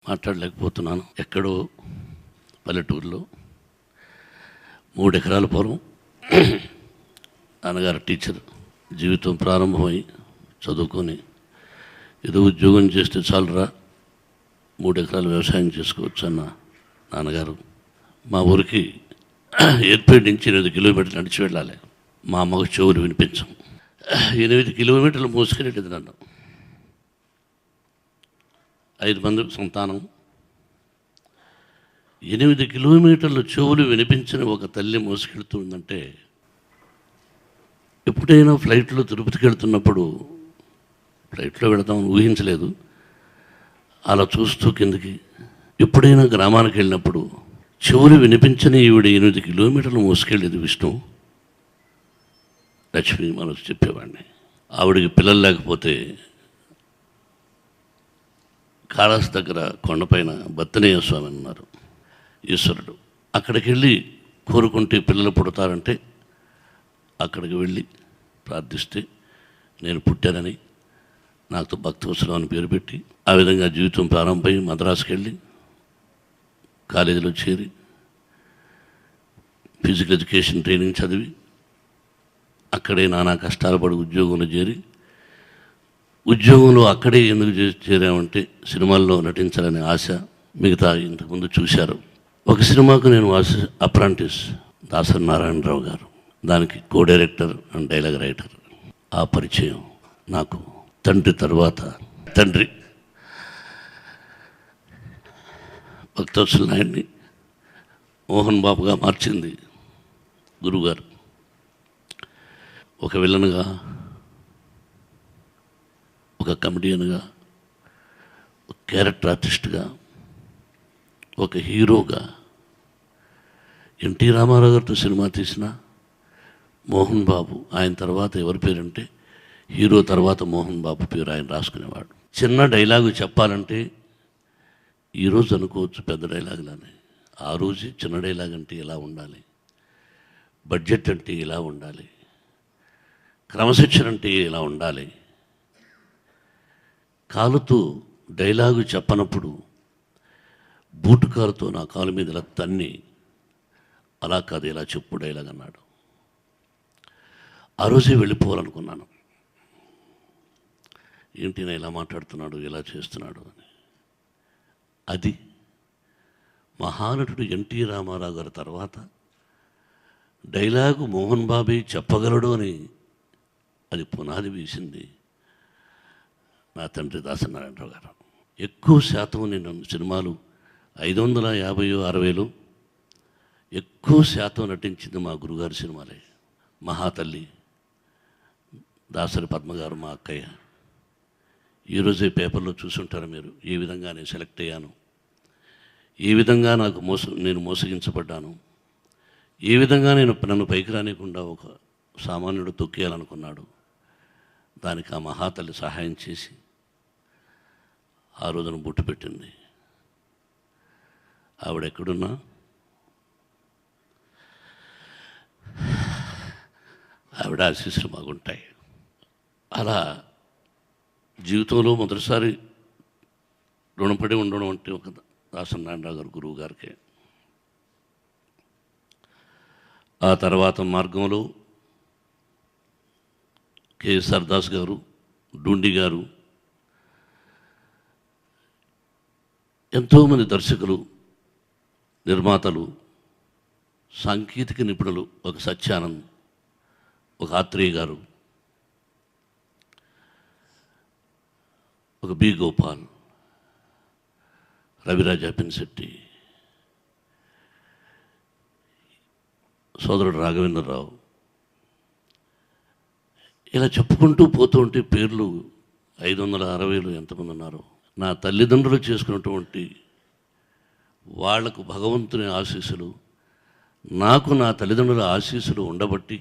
మాట్లాడలేకపోతున్నాను. ఎక్కడో పల్లెటూరులో 3 ఎకరాల పొలం, నాన్నగారు టీచర్, జీవితం ప్రారంభమై చదువుకొని ఏదో ఉద్యోగం చేస్తే చాలురా 3 ఎకరాలు వ్యవసాయం చేసుకోవచ్చు అన్న నాన్నగారు మా ఊరికి ఏర్పేట నుంచి 8 కిలోమీటర్లు నడిచి వెళ్ళాలి. మా అమ్మకు చెవులు వినిపించం. 8 కిలోమీటర్లు మోసుకెళ్ళేది నన్ను. 5 మంది సంతానం. 8 కిలోమీటర్లు చెవులు వినిపించిన ఒక తల్లి మోసుకెళ్తుందంటే, ఎప్పుడైనా ఫ్లైట్లో తిరుపతికి వెళ్తున్నప్పుడు, ఫ్లైట్లో వెళదామని ఊహించలేదు, అలా చూస్తూ కిందకి. ఎప్పుడైనా గ్రామానికి వెళ్ళినప్పుడు చెవులు వినిపించని ఈవిడ 8 కిలోమీటర్లు మోసుకెళ్ళేది విష్ణు, లక్ష్మి మనకు చెప్పేవాడిని. ఆవిడికి పిల్లలు లేకపోతే కాళాస్ దగ్గర కొండపైన బత్తనేయ స్వామి అన్నారు, ఈశ్వరుడు. అక్కడికి వెళ్ళి కోరుకుంటే పిల్లలు పుడతారంటే అక్కడికి వెళ్ళి ప్రార్థిస్తే నేను పుట్టానని నాకు భక్తవత్సలం అని పేరు పెట్టి ఆ విధంగా జీవితం ప్రారంభమై మద్రాసుకి వెళ్ళి కాలేజీలో చేరి ఫిజికల్ ఎడ్యుకేషన్ ట్రైనింగ్ చదివి అక్కడే నానా కష్టాలు పడి ఉద్యోగంలో చేరి, ఉద్యోగంలో అక్కడే ఎందుకు చేరామంటే సినిమాల్లో నటించాలనే ఆశ. మిగతా ఇంతకుముందు చూశారు. ఒక సినిమాకు నేను అప్రాంటిస్, దాసరి నారాయణరావు గారు, దానికి co director and dialogue writer. ఆ పరిచయం నాకు తండ్రి తర్వాత తండ్రి భక్తవత్సల నాయుడిని మోహన్ బాబుగా మార్చింది గురువుగారు. ఒక విలన్గా, ఒక కమెడియన్గా, ఒక క్యారెక్టర్ ఆర్టిస్ట్గా, ఒక హీరోగా. ఎన్టీ రామారావు గారితో సినిమా తీసిన మోహన్ బాబు, ఆయన తర్వాత ఎవరి పేరంటే హీరో తర్వాత మోహన్ బాబు పేరు ఆయన రాసుకునేవాడు. చిన్న డైలాగు చెప్పాలంటే ఈరోజు అనుకోవచ్చు పెద్ద డైలాగులని, ఆ రోజు చిన్న డైలాగ్ అంటే ఇలా ఉండాలి, బడ్జెట్ అంటే ఇలా ఉండాలి, క్రమశిక్షణ అంటే ఇలా ఉండాలి. కాలుతో డైలాగు చెప్పనప్పుడు బూటు కాలుతో నా కాలు మీద ఇలా తన్ని, అలా కాదు ఇలా చెప్పు డైలాగ్ అన్నాడు. ఆ రోజే వెళ్ళిపోవాలనుకున్నాను. ఏంటి నా ఇలా మాట్లాడుతున్నాడు, ఇలా చేస్తున్నాడు అని. అది మహానటుడు ఎన్టీ రామారావు గారి తర్వాత డైలాగు మోహన్ బాబే చెప్పగలడు అని అది పునాది వేసింది నా తండ్రి దాసరి నారాయణరావు గారు. ఎక్కువ శాతం నేను సినిమాలు 550, 60 ఎక్కువ శాతం నటించింది మా గురుగారి సినిమాలే. మహాతల్లి, దాసరి పద్మగారు మా అక్కయ్య. ఈరోజే పేపర్లో చూసుంటారు మీరు, ఏ విధంగా నేను సెలెక్ట్ అయ్యాను, ఏ విధంగా నేను మోసగించబడ్డాను, ఏ విధంగా నన్ను పైకి రానికుండా ఒక సామాన్యుడు తొక్కేయాలనుకున్నాడు. దానికి ఆ మహాతల్లి సహాయం చేసి ఆ రోజున బొట్టు పెట్టింది. ఆవిడ ఎక్కడున్నా ఆవిడ ఆశీస్సులు బాగుంటాయి. అలా జీవితంలో మొదటిసారి రుణపడి ఉండడం అంటే ఒక దాసరి నారాయణరావు గారు గురువు గారికి. ఆ తర్వాత మార్గంలో కేఎస్ఆర్ దాస్ గారు, డూండి గారు, ఎంతోమంది దర్శకులు, నిర్మాతలు, సాంకేతిక నిపుణులు, ఒక సత్యానంద్, ఒక ఆత్రేయ గారు, ఒక బి గోపాల్, రవిరాజ పెన్శెట్టి, సోదరుడు రాఘవేంద్రరావు, ఇలా చెప్పుకుంటూ పోతూ ఉంటే పేర్లు 560 ఎంతమంది ఉన్నారు. నా తల్లిదండ్రులు చేసుకున్నటువంటి వాళ్లకు భగవంతుని ఆశీస్సులు, నాకు నా తల్లిదండ్రుల ఆశీస్సులు ఉండబట్టి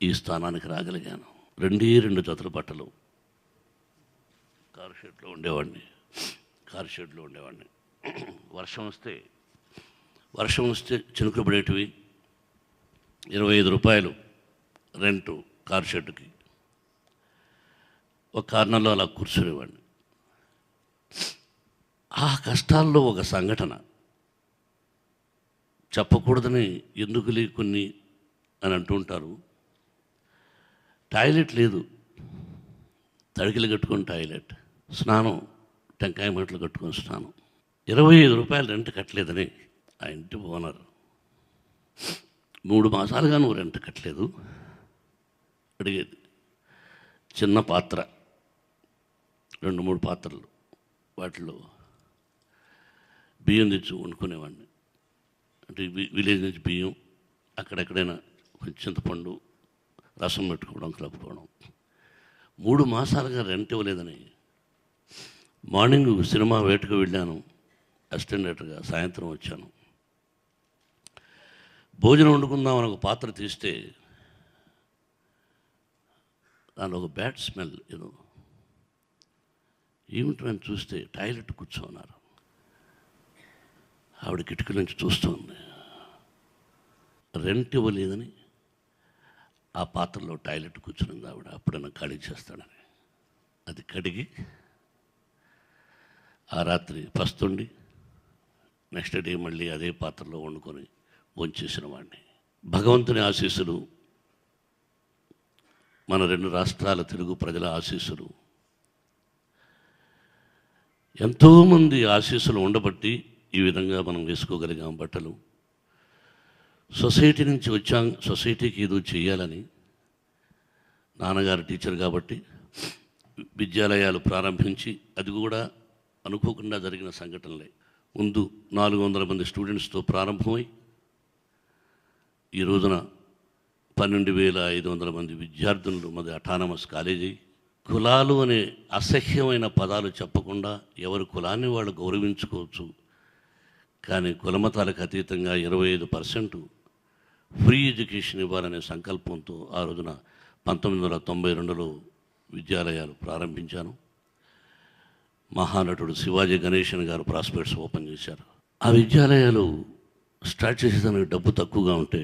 ఈ స్థానానికి రాగలిగాను. 2 జతల బట్టలు కారు షెడ్లో ఉండేవాడిని. వర్షం వస్తే చినుకులు పడేటివి. 25 రూపాయలు రెంటు కారు షెడ్కి. ఒక కార్నర్లో అలా కూర్చునేవాడిని. ఆ కష్టాల్లో ఒక సంఘటన చెప్పకూడదని ఎందుకులే కొన్ని అని అంటుంటారు. టాయిలెట్ లేదు, తడికిలు కట్టుకొని టాయిలెట్, స్నానం టెంకాయ మట్లు కట్టుకొని స్నానం. 25 రూపాయలు రెంట్ కట్టలేదని ఆ ఇంటి ఓనర్ 3 మాసాలుగా నువ్వు రెంట్ కట్టలేదు అడిగేది. చిన్న పాత్ర, 2-3 పాత్రలు, వాటిలో బియ్యం తెచ్చి వండుకునేవాడిని. అంటే విలేజ్ నుంచి బియ్యం, అక్కడెక్కడైనా కొంచెం చింతపండు, రసం పెట్టుకోవడం, కలుపుకోవడం. 3 మాసాలుగా రెంట్ ఇవ్వలేదని మార్నింగ్ సినిమా వేటకు వెళ్ళాను అసిస్టెంట్ డైరెక్టర్గా, సాయంత్రం వచ్చాను. భోజనం వండుకుందామని ఒక పాత్ర తీస్తే దాని ఒక బ్యాడ్ స్మెల్ ఏదో. ఏమిటని చూస్తే టాయిలెట్ కూర్చోన్నారు. ఆవిడ కిటికీ నుంచి చూస్తుంది. రెంట్ ఇవ్వలేదని ఆ పాత్రలో టాయిలెట్ కూర్చునింది ఆవిడ. అప్పుడైనా ఖాళీ చేస్తాడని అది కడిగి ఆ రాత్రి పస్తుండి నెక్స్ట్ డే మళ్ళీ అదే పాత్రలో వండుకొని భోంచేసిన వాడిని. భగవంతుని ఆశీస్సులు, మన 2 రాష్ట్రాల తెలుగు ప్రజల ఆశీస్సులు, ఎంతోమంది ఆశీస్సులు ఉండబట్టి ఈ విధంగా మనం వేసుకోగలిగాం బట్టలు. సొసైటీ నుంచి వచ్చాం, సొసైటీకి ఏదో చేయాలని. నాన్నగారు టీచర్ కాబట్టి విద్యాలయాలు ప్రారంభించి, అది కూడా అనుకోకుండా జరిగిన సంఘటనలే. ముందు 400 మంది స్టూడెంట్స్తో ప్రారంభమై ఈ రోజున 12,500 మంది విద్యార్థులు మాది అటానమస్ కాలేజీ. కులాలు అనే అసహ్యమైన పదాలు చెప్పకుండా ఎవరి కులాన్ని వాళ్ళు గౌరవించుకోవచ్చు. కానీ కులమతాలకు అతీతంగా 25% ఫ్రీ ఎడ్యుకేషన్ ఇవ్వాలనే సంకల్పంతో ఆ రోజున 1992లో విద్యాలయాలు ప్రారంభించాను. మహానటుడు శివాజీ గణేశన్ గారు ప్రాస్పెక్ట్స్ ఓపెన్ చేశారు. ఆ విద్యాలయాలు స్టార్ట్ చేసేదానికి డబ్బు తక్కువగా ఉంటే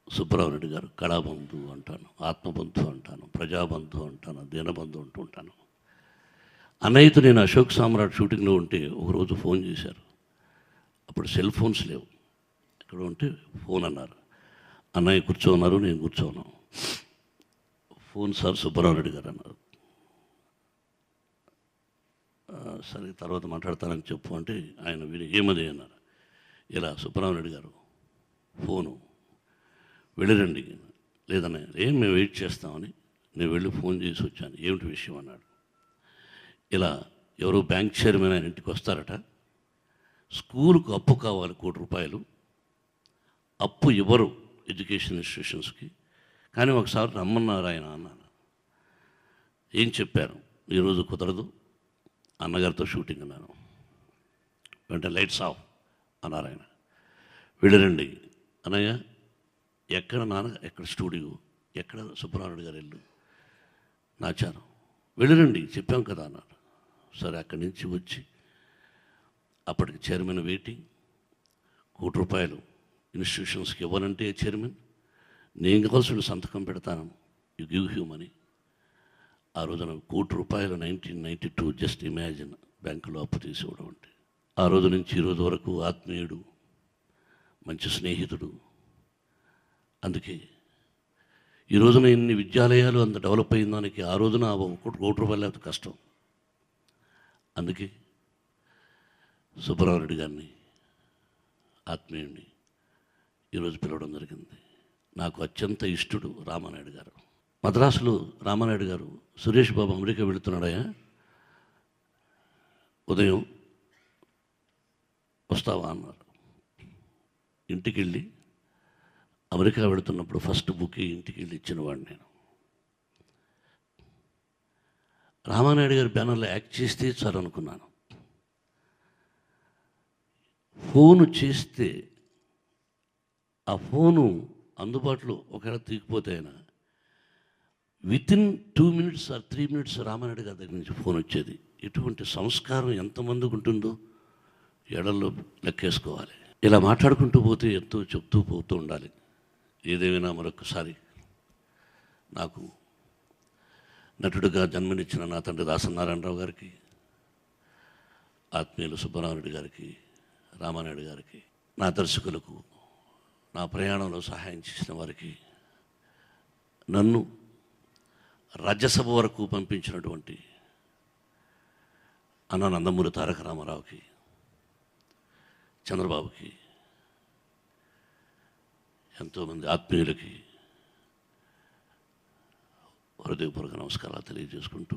సుబ్బారావు రెడ్డి గారు కళాబంధు అంటాను, ఆత్మబంధు అంటాను, ప్రజాబంధు అంటాను, దీనబంధు అంటూ ఉంటాను. అన్నయ్యతో నేను అశోక్ సామ్రాట్ షూటింగ్లో ఉంటే ఒకరోజు ఫోన్ చేశారు. అప్పుడు సెల్ ఫోన్స్ లేవు. ఎక్కడ ఉంటే ఫోన్ అన్నారు. అన్నయ్య కూర్చోన్నారు, నేను కూర్చోన్నాను. ఫోన్ సార్ సుబ్బారావు రెడ్డి గారు అన్నారు. సరే తర్వాత మాట్లాడతానని చెప్పు అంటే ఆయన విని ఏమది అన్నారు. ఇలా సుబ్బారావు రెడ్డి గారు ఫోను, వెళ్ళిరండి. లేదన్నా ఏం మేము వెయిట్ చేస్తామని నేను వెళ్ళి ఫోన్ చేసి వచ్చాను. ఏమిటి విషయం అన్నాడు. ఇలా ఎవరో బ్యాంక్ చైర్మన్ ఆయన ఇంటికి వస్తారట, స్కూలుకు అప్పు కావాలి 1 కోటి రూపాయలు, అప్పు ఇవ్వరు ఎడ్యుకేషన్ ఇన్స్టిట్యూషన్స్కి, కానీ ఒకసారి రమ్మన్నారు ఆయన అన్నాను. ఏం చెప్పారు, ఈరోజు కుదరదు, అన్నగారితో షూటింగ్ అన్నాను. వెంటనే లైట్స్ ఆఫ్ అన్నారు ఆయన. వెళ్ళరండి అన్నయ్య, ఎక్కడ నాన్న, ఎక్కడ స్టూడియో, ఎక్కడ సుబ్బారావు గారు ఇల్లు, నాచారం, వెళ్ళరండి చెప్పాం కదా అన్నారు. సరే అక్కడి నుంచి వచ్చి అప్పటికి చైర్మన్ వెయిటింగ్. 1 కోటి రూపాయలు ఇన్స్టిట్యూషన్స్కి ఇవ్వాలంటే చైర్మన్, నేను కావాల్సిన సంతకం పెడతాను, యు గివ్ హ్యూమ్ అని. ఆ రోజున 1 కోటి రూపాయలు 1992, జస్ట్ ఇమాజిన్, బ్యాంకులో అప్పు తీసుకోవడం అంటే. ఆ రోజు నుంచి ఈ రోజు వరకు ఆత్మీయుడు, మంచి స్నేహితుడు. అందుకే ఈ రోజున ఇన్ని విద్యాలయాలు అంత డెవలప్ అయిన దానికి ఆ రోజున 1 కోటి రూపాయలు లేకపోతే కష్టం. అందుకే సుబ్బారావు రెడ్డి గారిని, ఆత్మీయుడిని ఈరోజు పిలవడం జరిగింది. నాకు అత్యంత ఇష్టడు రామానాయుడు గారు. మద్రాసులో రామానాయుడు గారు, సురేష్ బాబు అమెరికా వెళుతున్నాడయా, ఉదయం వస్తావా అన్నారు. ఇంటికి వెళ్ళి అమెరికా వెళుతున్నప్పుడు ఫస్ట్ బుక్ ఇంటికి వెళ్ళి ఇచ్చిన వాడిని నేను. రామానాయుడు గారి బ్యానర్లో యాక్ట్ చేస్తే చాలు అనుకున్నాను. ఫోను చేస్తే ఆ ఫోను అందుబాటులో ఒకవేళ తీగిపోతే అయినా within 2 minutes or 3 minutes Ramanaidu గారి దగ్గర నుంచి ఫోన్ వచ్చేది. ఇటువంటి సంస్కారం ఎంతమందికి ఉంటుందో ఎడల్లో లెక్కేసుకోవాలి. ఇలా మాట్లాడుకుంటూ పోతే ఎంతో చెప్తూ పోతూ ఉండాలి. ఏదేమైనా మరొకసారి నాకు నటుడిగా జన్మనిచ్చిన నా తండ్రి దాసనారాయణరావు గారికి, ఆత్మీయులు సుబ్బరామరెడ్డి గారికి, రామానాయుడు గారికి, నా దర్శకులకు, నా ప్రయాణంలో సహాయం చేసిన వారికి, నన్ను రాజ్యసభ వరకు పంపించినటువంటి అన్న నందమూరి తారక రామారావుకి, చంద్రబాబుకి, ఎంతోమంది ఆత్మీయులకి హృదయపూర్వక నమస్కారాలు తెలియజేసుకుంటూ